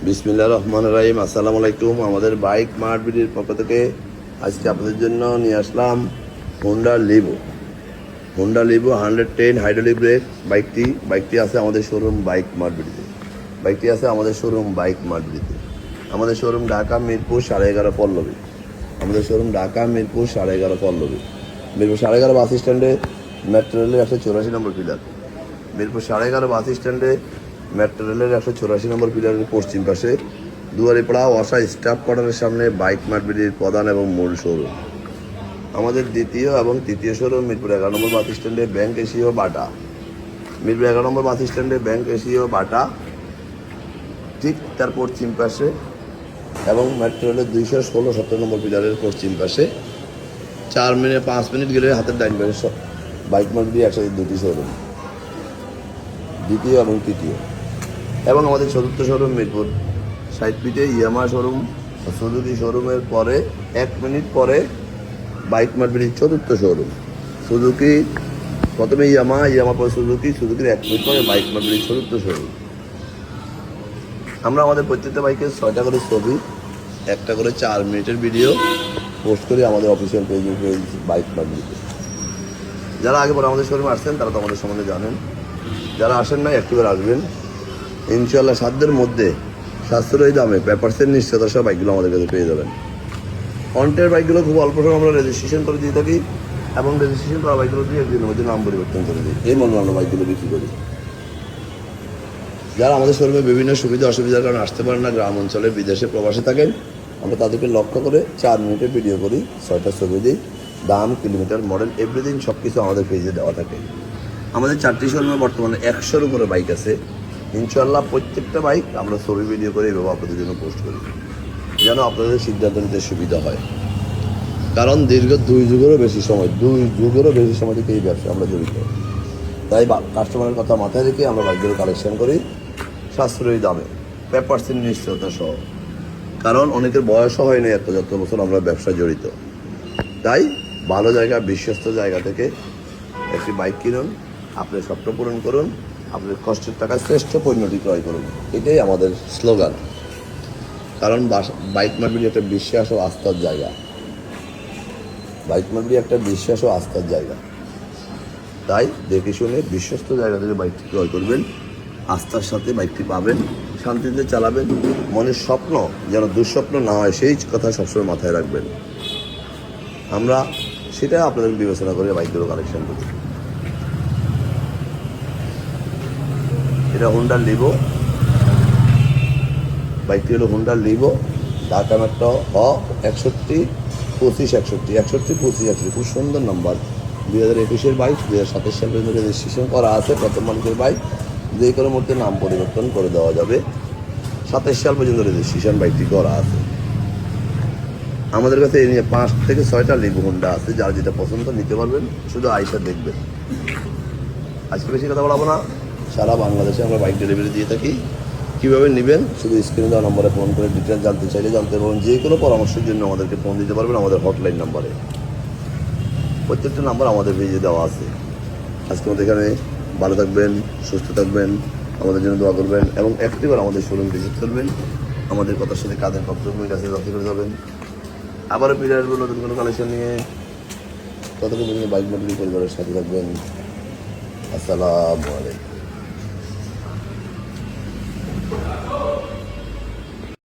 বিসমিল্লাহির রহমানির রহিম। আসসালামু আলাইকুম। আমাদের বাইক মার্ট বিডির পক্ষ থেকে আজকে আপনাদের জন্য নিয়ে আসলাম হোন্ডা লিভো 110 হাইড্রোলিক ব্রেক বাইকটি আছে আমাদের শোরুম বাইক মার্ট বিডিতে। আমাদের শোরুম ঢাকা মিরপুর 11.5 পল্লবী। মিরপুর 11.5 বাস স্ট্যান্ডে মেট্রো রেলের 184 নম্বর পিলার। মিরপুর 11.5 বাস স্ট্যান্ডে মেট্রো রেলের 184 নম্বর পিলারের পশ্চিম পাশে দুয়ারিপাড়া ওয়াসা স্টাফ কোয়ার্টারের সামনে বাইক মার্ট বিডির প্রধান এবং মূল শোরুম। আমাদের দ্বিতীয় এবং তৃতীয় শোরুম মিরপুর 11 নম্বর বাস স্ট্যান্ডে ব্যাংক এশিয়া বাটা ঠিক তার পশ্চিম পাশে এবং মেট্রো রেলের 216-17 নম্বর পিলারের পশ্চিম পাশে 5 মিনিট গেলে হাতের ডাইন পাশে বাইক মার্ট বিডি একসাথে দুটি শোরুম, দ্বিতীয় এবং তৃতীয়। এবং আমাদের চতুর্থ শোরুম মিরপুর 60 ফিটে ইয়ামা শোরুম, সুজুকি শোরুমের পরে 1 মিনিট পরে বাইক মার্ট বিডির চতুর্থ শোরুম। সুজুকি প্রথমে ইয়ামা পরে সুজুকির 1 মিনিট পরে বাইক মার্ট বিডির চতুর্থ শোরুম। আমরা আমাদের প্রত্যেকটা বাইকের 6টা করে ছবি, 1টা করে 4 মিনিটের ভিডিও পোস্ট করি আমাদের অফিসিয়াল পেজ বাইক মার্ট বিডিতে। যারা আগে পরে আমাদের শোরুমে আসছেন তারা তো আমাদের সম্বন্ধে জানেন, যারা আসেন না একটিবার আসবেন। ইনশাআল্লাহ সাধ্যের মধ্যে সাশ্রয়ী দামে পেপারসের নিশ্চয়তা সব বাইকগুলো আমাদের কাছে পেয়ে যাবেন। অন্টের বাইকগুলো খুব অল্প সময় আমরা রেজিস্ট্রেশন করে দিয়ে থাকি এবং রেজিস্ট্রেশন করা বাইকগুলো দিয়ে একদিনের মধ্যে নাম পরিবর্তন করে দিই। এই মর্মে আমরা বাইকগুলো বিক্রি করি। যারা আমাদের শোরুমে বিভিন্ন সুবিধা অসুবিধার কারণে আসতে পারেন না, গ্রাম অঞ্চলে বিদেশে প্রবাসে থাকেন, আমরা তাদেরকে লক্ষ্য করে 4 মিনিটের ভিডিও করি, 6টা ছবি দিই, দাম, কিলোমিটার, মডেল, এভরিথিং সব কিছু আমাদের পেজে দেওয়া থাকে। আমাদের 4টি শোরুমে বর্তমানে 100-র উপরে বাইক আছে। ইনশাআল্লাহ প্রত্যেকটা বাইক আমরা ছবি ভিডিও করে এভাবে আপনাদের জন্য পোস্ট করি যেন আপনাদের সিদ্ধান্ত নিতে সুবিধা হয়। কারণ দীর্ঘ 2 যুগেরও বেশি সময় থেকে এই ব্যবসা আমরা জড়িত। তাই কাস্টমারের কথা মাথায় রেখে আমরা বাইকগুলো কালেকশন করি সাশ্রয়ী দামে, পেপারসের নিশ্চয়তা সহ। কারণ অনেকের বয়সও হয়নি যত বছর আমরা ব্যবসায় জড়িত। তাই ভালো জায়গা, বিশ্বস্ত জায়গা থেকে একটি বাইক কিনুন, আপনার স্বপ্ন পূরণ করুন, আপনার কষ্টের টাকা শ্রেষ্ঠ পণ্যটি ক্রয় করুন। এটাই আমাদের স্লোগান। কারণ বাইক মার্ট বিডি একটা বিশ্বাস ও আস্থার জায়গা। তাই দেখে শুনে বিশ্বস্ত জায়গা থেকে বাইকটি ক্রয় করবেন, আস্থার সাথে বাইকটি পাবেন, শান্তিতে চালাবেন। মনের স্বপ্ন যেন দুঃস্বপ্ন না হয় সেই কথা সবসময় মাথায় রাখবেন। আমরা সেটাই আপনাদের বিবেচনা করে বাইকগুলো কালেকশন করি। এটা হোন্ডা লিভো, বাইকটি হলো হোন্ডা লিভো, ঢাকা মেট্রো 61-25-61 খুব সুন্দর নাম্বার। 2021-এর বাইক, 2027 সাল পর্যন্ত রেজিস্ট্রেশন করা আছে। প্রথম মালিকের বাইক, যে কোনো মুহূর্তে নাম পরিবর্তন করে দেওয়া যাবে। 27 সাল পর্যন্ত রেজিস্ট্রেশন বাইকটি করা আছে। আমাদের কাছে এই নিয়ে 5 থেকে 6টা লিভো হোন্ডা আছে, যার যেটা পছন্দ নিতে পারবেন, শুধু আইসা দেখবেন। আজকে বেশি কথা বলাবো না, সারা বাংলাদেশে আমরা বাইক ডেলিভারি দিয়ে থাকি। কীভাবে নেবেন শুধু স্ক্রিনে দেওয়া নম্বরে ফোন করে ডিটেলস জানতে চাইলে জানতে পারবেন। যে কোনো পরামর্শের জন্য আমাদেরকে ফোন দিতে পারবেন আমাদের হটলাইন নাম্বারে। প্রত্যেকটা নাম্বার আমাদের পেজে দেওয়া আছে। আজকে আমাদের এখানে ভালো থাকবেন, সুস্থ থাকবেন, আমাদের জন্য দোয়া করবেন এবং একটিবার আমাদের শোরুম ভিজিট করবেন। আমাদের কথার সাথে কাদের কর্তব্যের কাছে যত করে যাবেন। আবারও ফিরে আসবো নতুন কোনো কালেকশন নিয়ে। ততক্ষণ বাইক মার্ট বিডি পরিবারের সাথে থাকবেন। আসসালামু আলাইকুম।